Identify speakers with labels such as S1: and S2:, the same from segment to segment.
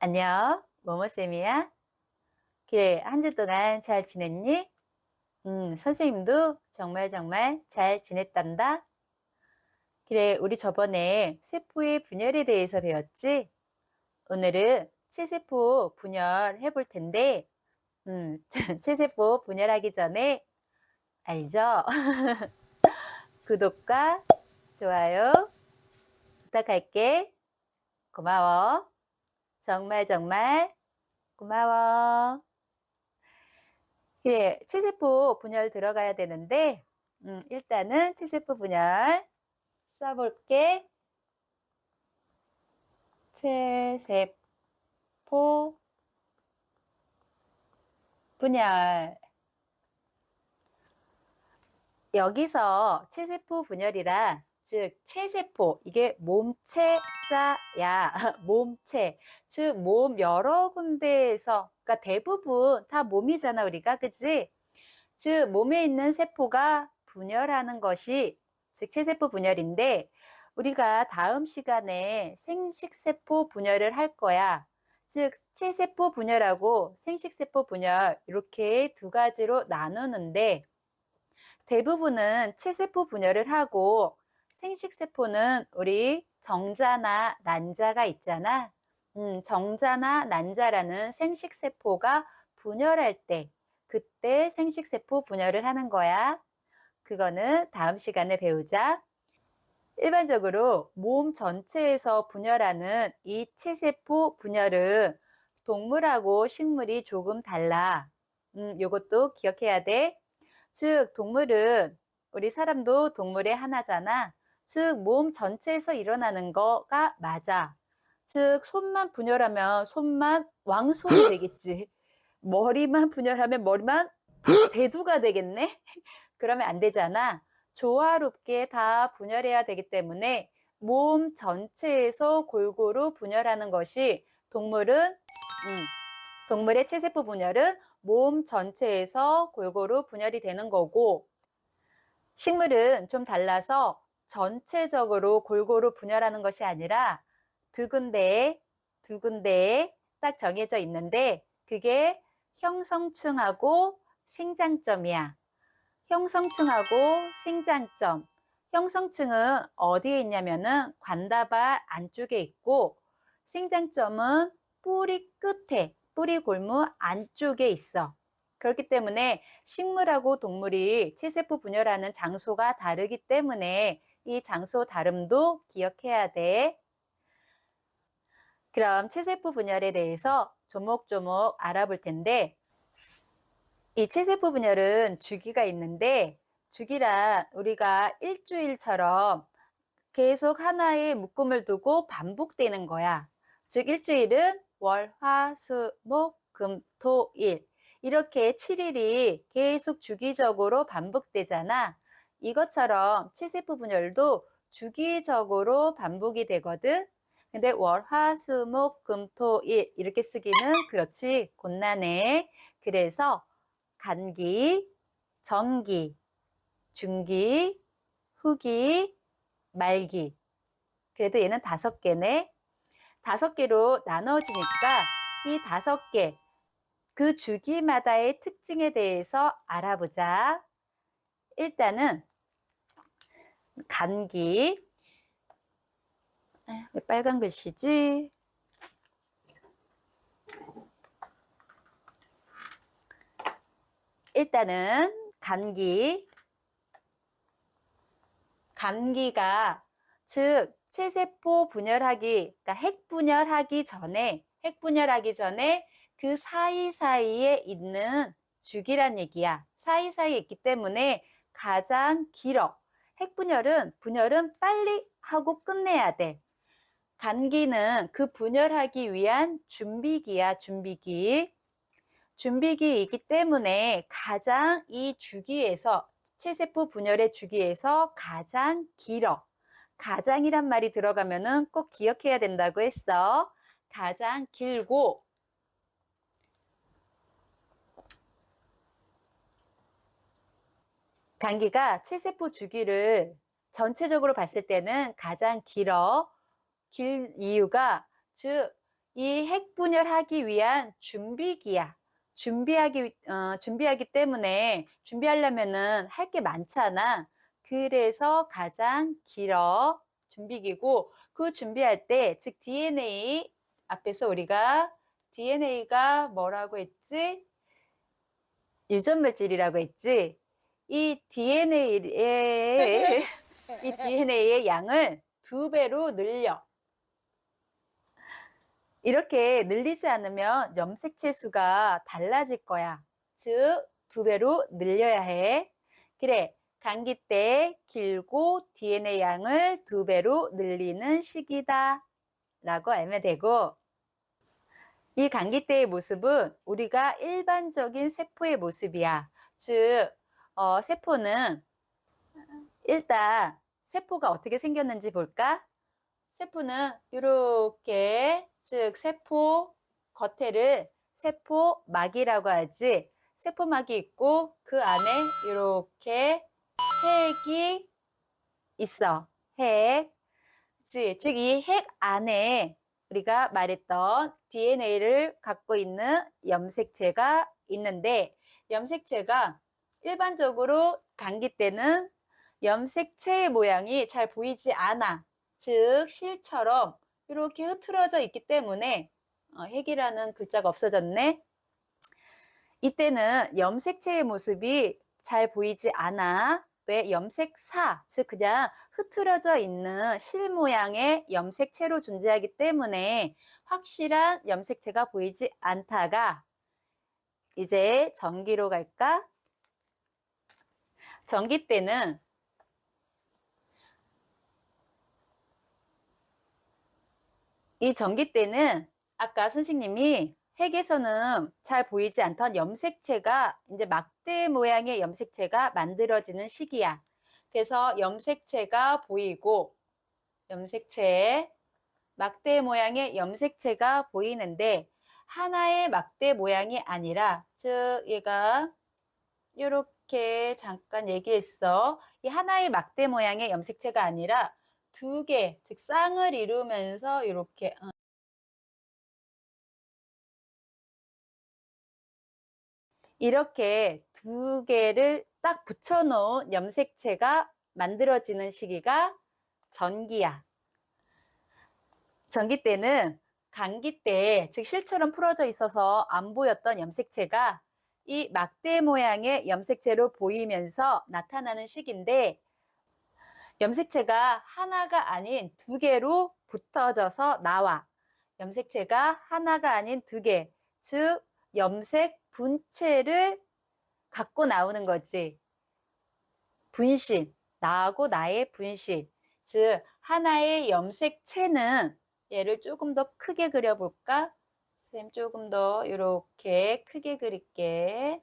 S1: 안녕, 모모쌤이야. 그래, 한 주 동안 잘 지냈니? 선생님도 정말 잘 지냈단다. 그래, 우리 저번에 세포의 분열에 대해서 배웠지? 오늘은 체세포 분열 해볼 텐데, 체세포 분열하기 전에 알죠? 구독과 좋아요 부탁할게. 고마워. 정말 고마워. 예, 체세포 분열 들어가야 되는데, 일단은 체세포 분열 써볼게. 체세포 분열. 여기서 체세포 분열이라, 즉, 체세포, 이게 몸체자야. 몸체. 즉, 몸 여러 군데에서, 그러니까 대부분 다 몸이잖아, 우리가. 그치? 즉, 몸에 있는 세포가 분열하는 것이, 즉, 체세포 분열인데, 우리가 다음 시간에 생식세포 분열을 할 거야. 즉, 체세포 분열하고 생식세포 분열, 이렇게 두 가지로 나누는데, 대부분은 체세포 분열을 하고 생식세포는 우리 정자나 난자가 있잖아. 정자나 난자라는 생식세포가 분열할 때, 그때 생식세포 분열을 하는 거야. 그거는 다음 시간에 배우자. 일반적으로 몸 전체에서 분열하는 이 체세포 분열은 동물하고 식물이 조금 달라. 요것도 기억해야 돼. 즉, 동물은 우리 사람도 동물의 하나잖아. 즉, 몸 전체에서 일어나는 거가 맞아. 즉, 손만 분열하면 손만 왕손이 되겠지. 머리만 분열하면 머리만 대두가 되겠네? 그러면 안 되잖아. 조화롭게 다 분열해야 되기 때문에 몸 전체에서 골고루 분열하는 것이 동물의 체세포 분열은 몸 전체에서 골고루 분열이 되는 거고, 식물은 좀 달라서 전체적으로 골고루 분열하는 것이 아니라 두 군데에 딱 정해져 있는데, 그게 형성층하고 생장점이야. 형성층하고 생장점. 형성층은 어디에 있냐면은 관다발 안쪽에 있고, 생장점은 뿌리 끝에, 뿌리 골무 안쪽에 있어. 그렇기 때문에 식물하고 동물이 체세포 분열하는 장소가 다르기 때문에 이 장소 다름도 기억해야 돼. 그럼 체세포 분열에 대해서 조목조목 알아볼 텐데, 이 체세포 분열은 주기가 있는데, 주기란 우리가 일주일처럼 계속 하나의 묶음을 두고 반복되는 거야. 즉, 일주일은 월, 화, 수, 목, 금, 토, 일. 이렇게 7일이 계속 주기적으로 반복되잖아. 이것처럼 체세포 분열도 주기적으로 반복이 되거든. 근데 월, 화, 수, 목, 금, 토, 일 이렇게 쓰기는 그렇지 곤란해. 그래서 간기, 정기, 중기, 후기, 말기. 그래도 얘는 5개네. 5개로 나눠지니까 이 5개, 그 주기마다의 특징에 대해서 알아보자. 일단은 간기. 왜 빨간 글씨지? 일단은 간기. 간기가 즉 체세포 분열하기, 그러니까 핵분열하기 전에 그 사이사이에 있는 주기란 얘기야. 사이사이에 있기 때문에 가장 길어. 분열은 빨리 하고 끝내야 돼. 간기는 그 분열하기 위한 준비기야, 준비기. 준비기이기 때문에 가장 이 주기에서, 체세포 분열의 주기에서 가장 길어. 가장이란 말이 들어가면은 꼭 기억해야 된다고 했어. 가장 길고, 간기가 체세포 주기를 전체적으로 봤을 때는 가장 길어. 길 이유가, 즉 이 핵분열하기 위한 준비기야. 준비하기 때문에 준비하려면은 할 게 많잖아. 그래서 가장 길어. 준비기고 그 준비할 때, 즉 DNA 앞에서 우리가 DNA가 뭐라고 했지? 유전물질이라고 했지? 이 DNA의 이 DNA의 양을 2배로 늘려. 이렇게 늘리지 않으면 염색체 수가 달라질 거야. 즉, 2배로 늘려야 해. 그래, 감기 때 길고 DNA 양을 2배로 늘리는 시기다. 라고 알면 되고, 이 감기 때의 모습은 우리가 일반적인 세포의 모습이야. 즉, 세포는 일단 세포가 어떻게 생겼는지 볼까? 세포는 이렇게, 즉 세포 겉에를 세포막이라고 하지. 세포막이 있고 그 안에 이렇게 핵이 있어. 핵. 즉 이 핵 안에 우리가 말했던 DNA를 갖고 있는 염색체가 있는데, 염색체가 일반적으로 감기 때는 염색체의 모양이 잘 보이지 않아. 즉 실처럼 이렇게 흐트러져 있기 때문에, 핵이라는 글자가 없어졌네. 이때는 염색체의 모습이 잘 보이지 않아. 왜? 염색사, 즉 그냥 흐트러져 있는 실 모양의 염색체로 존재하기 때문에 확실한 염색체가 보이지 않다가, 이제 전기로 갈까? 전기 때는 이 전기 때는 아까 선생님이 핵에서는 잘 보이지 않던 염색체가 이제 막대 모양의 염색체가 만들어지는 시기야. 그래서 염색체가 보이고, 염색체, 막대 모양의 염색체가 보이는데 하나의 막대 모양이 아니라, 즉 얘가 이렇게 잠깐 얘기했어. 이 하나의 막대 모양의 염색체가 아니라 2개, 즉 쌍을 이루면서 이렇게 2개를 딱 붙여놓은 염색체가 만들어지는 시기가 전기야. 전기 때는 감기 때, 즉 실처럼 풀어져 있어서 안 보였던 염색체가 이 막대 모양의 염색체로 보이면서 나타나는 시기인데, 염색체가 하나가 아닌 2개로 붙어져서 나와. 염색체가 하나가 아닌 2개, 즉 염색 분체를 갖고 나오는 거지. 분신, 나하고 나의 분신. 즉 하나의 염색체는, 얘를 조금 더 크게 그려볼까? 선생님 조금 더 이렇게 크게 그릴게.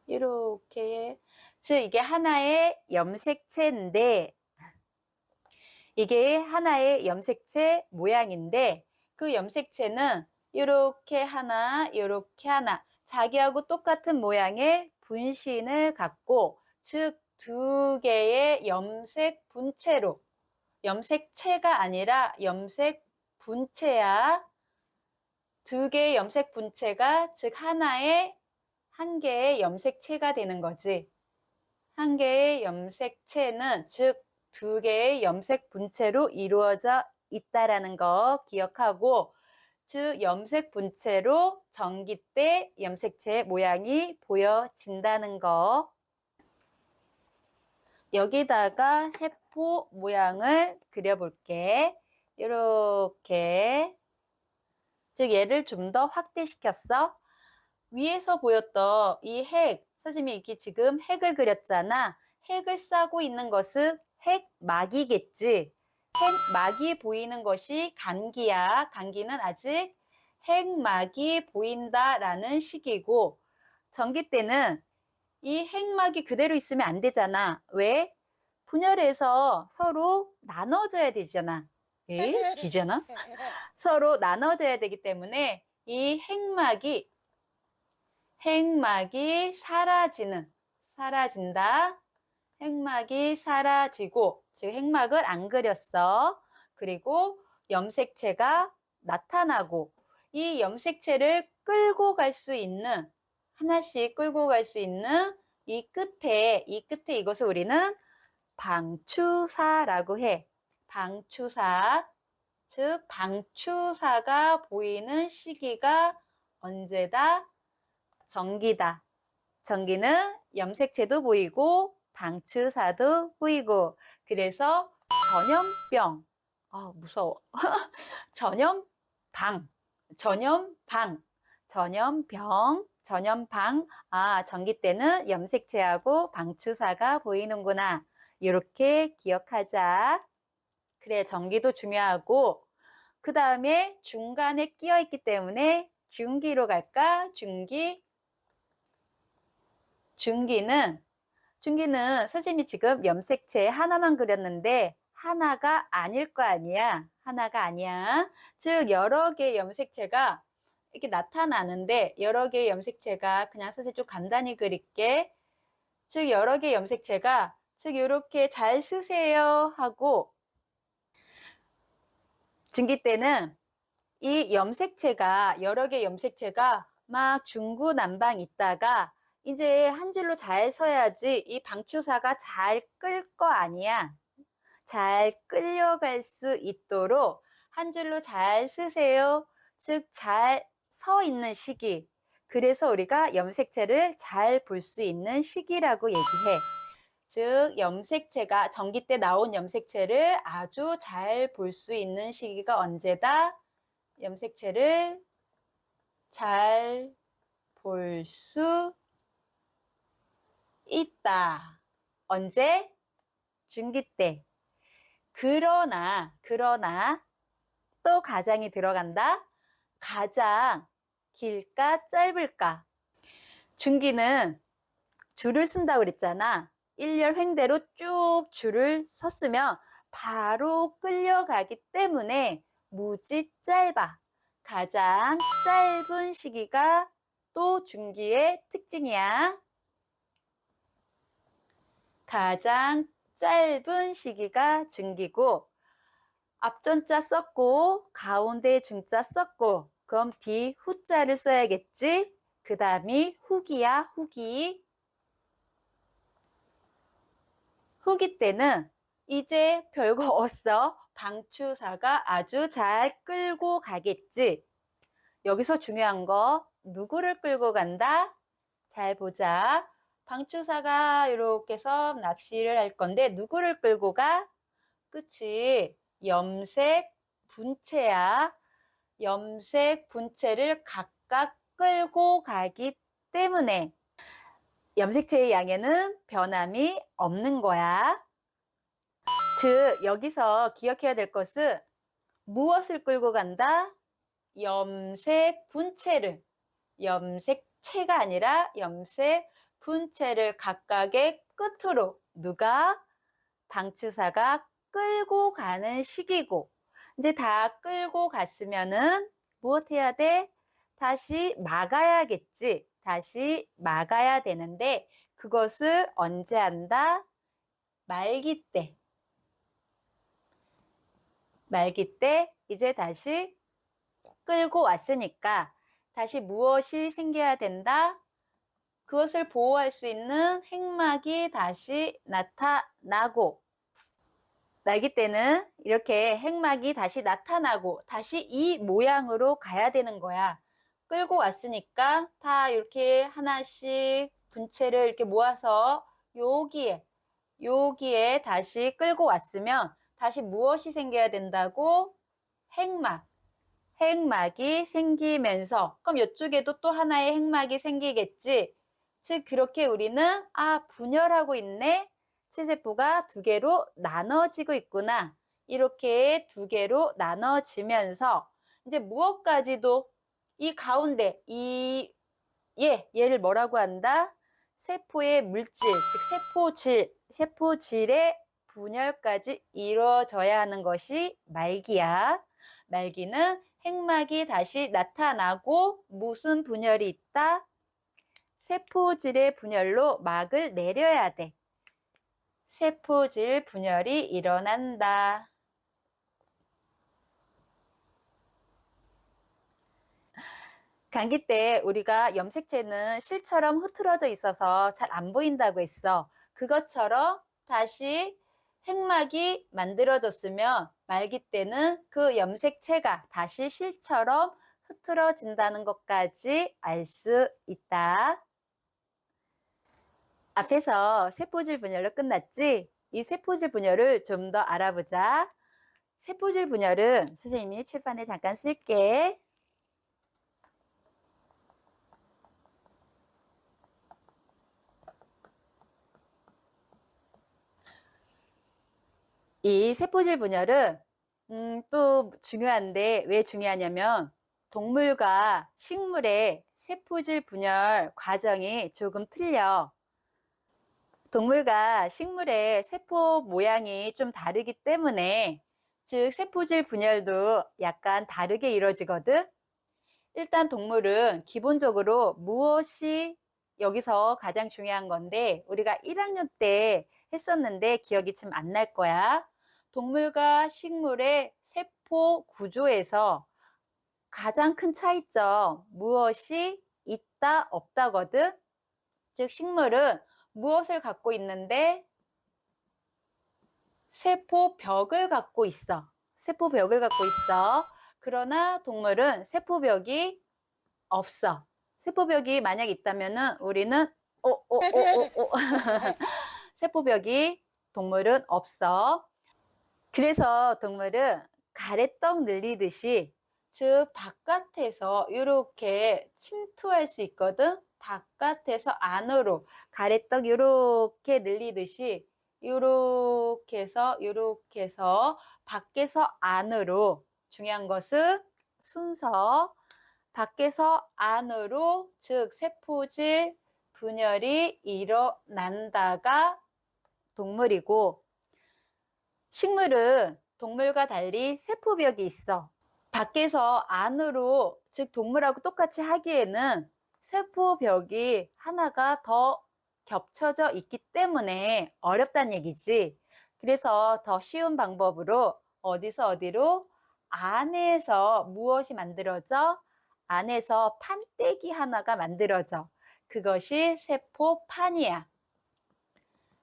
S1: 이렇게. 즉 이게 하나의 염색체인데, 이게 하나의 염색체 모양인데, 그 염색체는 이렇게 하나, 이렇게 하나, 자기하고 똑같은 모양의 분신을 갖고, 즉 2개의 염색 분체로, 염색체가 아니라 염색 분체야. 2개의 염색 분체가 즉 한 개의 염색체가 되는 거지. 한 개의 염색체는 즉 2개의 염색 분체로 이루어져 있다라는 거 기억하고, 즉 염색 분체로 전기 때 염색체의 모양이 보여진다는 거. 여기다가 세포 모양을 그려볼게. 이렇게. 즉 얘를 좀 더 확대시켰어. 위에서 보였던 이 핵, 선생님이 이게 지금 핵을 그렸잖아. 핵을 싸고 있는 것은 핵막이겠지. 핵막이 보이는 것이 감기야. 감기는 아직 핵막이 보인다라는 식이고, 전기 때는 이 핵막이 그대로 있으면 안 되잖아. 왜? 분열해서 서로 나눠져야 되잖아. 되잖아? 서로 나눠져야 되기 때문에 이 핵막이 사라진다. 핵막이 사라지고, 즉 핵막을 안 그렸어. 그리고 염색체가 나타나고 이 염색체를 끌고 갈 수 있는 하나씩 끌고 갈 수 있는 이 끝에 이것을 우리는 방추사라고 해. 방추사. 즉 방추사가 보이는 시기가 언제다? 정기다. 정기는 염색체도 보이고 방추사도 보이고 그래서 전염병. 아, 무서워. 전염방. 전염방. 전염병. 전염방. 아, 정기 때는 염색체하고 방추사가 보이는구나. 이렇게 기억하자. 그래, 정기도 중요하고 그 다음에 중간에 끼어 있기 때문에 중기로 갈까? 중기. 중기는 선생님이 지금 염색체 하나만 그렸는데 하나가 아닐 거 아니야. 하나가 아니야. 즉 여러 개의 염색체가 이렇게 나타나는데 여러 개의 염색체가 그냥 선생님 좀 간단히 그릴게. 즉 여러 개의 염색체가 즉 이렇게 잘 쓰세요 하고 중기 때는 이 염색체가 여러 개의 염색체가 막 중구난방 있다가 이제 한 줄로 잘 서야지 이 방추사가 잘 끌 거 아니야. 잘 끌려갈 수 있도록 한 줄로 잘 쓰세요. 즉 잘 서 있는 시기. 그래서 우리가 염색체를 잘 볼 수 있는 시기라고 얘기해. 즉 염색체가 전기 때 나온 염색체를 아주 잘 볼 수 있는 시기가 언제다? 염색체를 잘 볼 수 있다. 언제? 중기 때. 그러나 또 가장이 들어간다. 가장 길까 짧을까? 중기는 줄을 쓴다고 그랬잖아. 일렬 횡대로 쭉 줄을 섰으면 바로 끌려가기 때문에 무지 짧아. 가장 짧은 시기가 또 중기의 특징이야. 가장 짧은 시기가 중기고 앞전자 썼고 가운데 중자 썼고 그럼 뒤 후자를 써야겠지? 그 다음이 후기야. 후기. 후기 때는 이제 별거 없어. 방추사가 아주 잘 끌고 가겠지. 여기서 중요한 거 누구를 끌고 간다? 잘 보자. 방추사가 이렇게 해서 낚시를 할 건데 누구를 끌고 가? 그치? 염색 분체야. 염색 분체를 각각 끌고 가기 때문에 염색체의 양에는 변함이 없는 거야. 즉 여기서 기억해야 될 것은 무엇을 끌고 간다? 염색 분체를. 염색체가 아니라 염색 분체를 각각의 끝으로 누가? 방추사가 끌고 가는 시기고 이제 다 끌고 갔으면은 무엇 해야 돼? 다시 막아야겠지. 다시 막아야 되는데 그것을 언제 한다? 말기 때. 말기 때 이제 다시 끌고 왔으니까 다시 무엇이 생겨야 된다? 그것을 보호할 수 있는 핵막이 다시 나타나고 말기 때는 이렇게 핵막이 다시 나타나고 다시 이 모양으로 가야 되는 거야. 끌고 왔으니까 다 이렇게 하나씩 분체를 이렇게 모아서 여기에 다시 끌고 왔으면 다시 무엇이 생겨야 된다고? 핵막. 핵막이 생기면서 그럼 이쪽에도 또 하나의 핵막이 생기겠지. 즉 그렇게 우리는 분열하고 있네. 체세포가 두 개로 나눠지고 있구나. 이렇게 두 개로 나눠지면서 이제 무엇까지도 이 가운데 얘를 뭐라고 한다? 세포의 물질, 즉 세포질의 분열까지 이루어져야 하는 것이 말기야. 말기는 핵막이 다시 나타나고 무슨 분열이 있다? 세포질의 분열로 막을 내려야 돼. 세포질 분열이 일어난다. 감기 때 우리가 염색체는 실처럼 흐트러져 있어서 잘 안 보인다고 했어. 그것처럼 다시 핵막이 만들어졌으면 말기 때는 그 염색체가 다시 실처럼 흐트러진다는 것까지 알 수 있다. 앞에서 세포질 분열로 끝났지? 이 세포질 분열을 좀 더 알아보자. 세포질 분열은 선생님이 칠판에 잠깐 쓸게. 이 세포질 분열은 또 중요한데 왜 중요하냐면 동물과 식물의 세포질 분열 과정이 조금 틀려. 동물과 식물의 세포 모양이 좀 다르기 때문에 즉 세포질 분열도 약간 다르게 이루어지거든. 일단 동물은 기본적으로 무엇이 여기서 가장 중요한 건데 우리가 1학년 때 했었는데 기억이 좀 안 날 거야. 동물과 식물의 세포 구조에서 가장 큰 차이점 무엇이 있다 없다거든. 즉 식물은 무엇을 갖고 있는데 세포벽을 갖고 있어. 세포벽을 갖고 있어. 그러나 동물은 세포벽이 없어. 세포벽이 만약 있다면은 우리는 세포벽이 동물은 없어. 그래서 동물은 가래떡 늘리듯이 즉 바깥에서 이렇게 침투할 수 있거든. 바깥에서 안으로 가래떡 이렇게 늘리듯이 요렇게 해서 밖에서 안으로 중요한 것은 순서 밖에서 안으로 즉 세포질 분열이 일어난다가 동물이고 식물은 동물과 달리 세포벽이 있어. 밖에서 안으로 즉 동물하고 똑같이 하기에는 세포벽이 하나가 더 겹쳐져 있기 때문에 어렵다는 얘기지. 그래서 더 쉬운 방법으로 어디서 어디로 안에서 무엇이 만들어져? 안에서 판때기 하나가 만들어져. 그것이 세포판이야.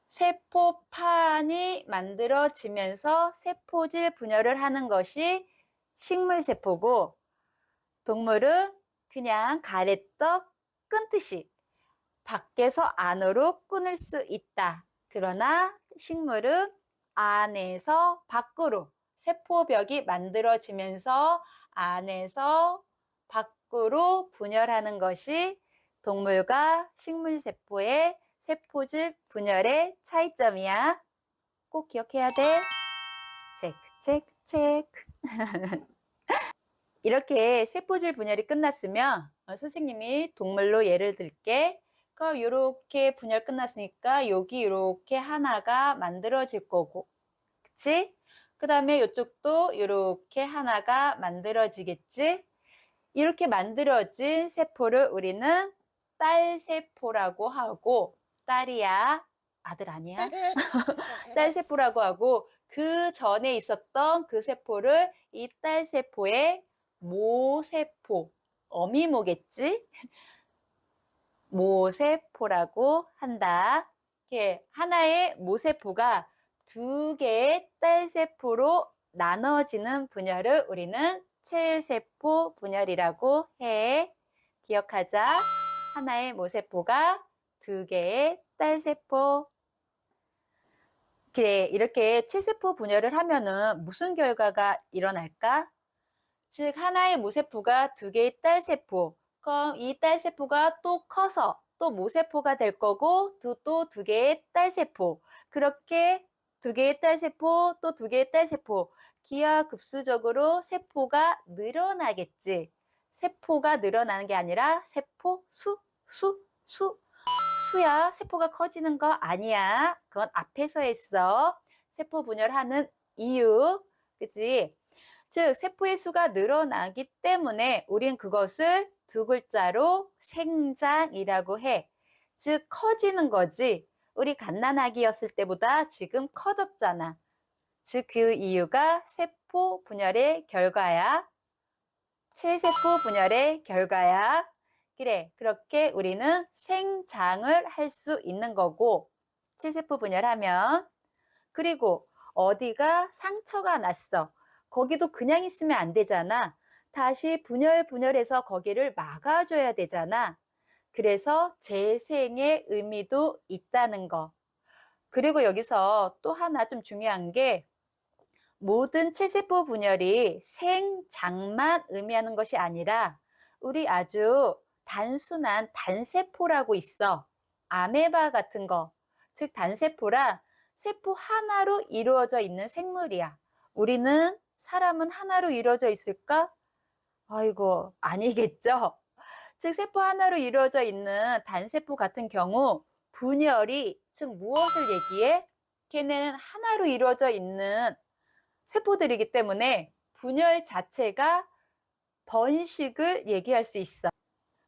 S1: 세포판이 만들어지면서 세포질 분열을 하는 것이 식물세포고 동물은 그냥 가래떡 끊듯이 밖에서 안으로 끊을 수 있다. 그러나 식물은 안에서 밖으로 세포벽이 만들어지면서 안에서 밖으로 분열하는 것이 동물과 식물세포의 세포질 분열의 차이점이야. 꼭 기억해야 돼. 체크, 체크, 체크. 이렇게 세포질 분열이 끝났으면 선생님이 동물로 예를 들게. 이렇게 분열 끝났으니까 여기 이렇게 하나가 만들어질 거고, 그치? 그 다음에 이쪽도 이렇게 하나가 만들어지겠지? 이렇게 만들어진 세포를 우리는 딸세포라고 하고, 딸이야, 아들 아니야? 딸세포라고 하고, 그 전에 있었던 그 세포를 이 딸세포의 모세포, 어미모겠지? 모세포라고 한다. 이렇게 하나의 모세포가 두 개의 딸세포로 나눠지는 분열을 우리는 체세포 분열이라고 해. 기억하자. 하나의 모세포가 두 개의 딸세포. 그래, 이렇게 체세포 분열을 하면은 무슨 결과가 일어날까? 즉 하나의 모세포가 두 개의 딸세포, 그럼 이 딸세포가 또 커서 또 모세포가 될 거고 또 두 개의 딸세포, 그렇게 두 개의 딸세포 또 두 개의 딸세포, 기하급수적으로 세포가 늘어나겠지. 세포가 늘어나는 게 아니라 세포 수야. 세포가 커지는 거 아니야. 그건 앞에서 했어. 세포 분열하는 이유, 그치? 즉 세포의 수가 늘어나기 때문에 우린 그것을 두 글자로 생장이라고 해. 즉 커지는 거지. 우리 갓난아기였을 때보다 지금 커졌잖아. 즉 그 이유가 세포 분열의 결과야. 체세포 분열의 결과야. 그래, 그렇게 우리는 생장을 할 수 있는 거고, 체세포 분열하면. 그리고 어디가 상처가 났어. 거기도 그냥 있으면 안 되잖아. 다시 분열해서 거기를 막아줘야 되잖아. 그래서 재생의 의미도 있다는 거. 그리고 여기서 또 하나 좀 중요한 게 모든 체세포 분열이 생장만 의미하는 것이 아니라 우리 아주 단순한 단세포라고 있어. 아메바 같은 거. 즉 단세포라 세포 하나로 이루어져 있는 생물이야. 우리는 사람은 하나로 이루어져 있을까? 아이고, 아니겠죠? 즉 세포 하나로 이루어져 있는 단세포 같은 경우 분열이 즉 무엇을 얘기해? 걔는 하나로 이루어져 있는 세포들이기 때문에 분열 자체가 번식을 얘기할 수 있어.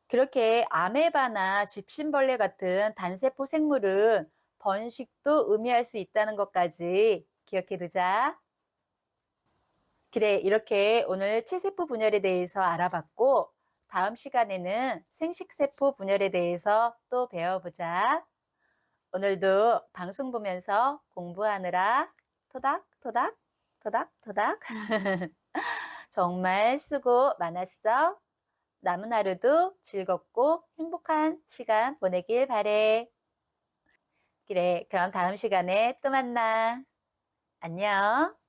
S1: 그렇게 아메바나 집신벌레 같은 단세포 생물은 번식도 의미할 수 있다는 것까지 기억해 두자. 그래, 이렇게 오늘 체세포 분열에 대해서 알아봤고, 다음 시간에는 생식세포 분열에 대해서 또 배워보자. 오늘도 방송 보면서 공부하느라 토닥토닥, 토닥토닥. 정말 수고 많았어. 남은 하루도 즐겁고 행복한 시간 보내길 바래. 그래, 그럼 다음 시간에 또 만나. 안녕.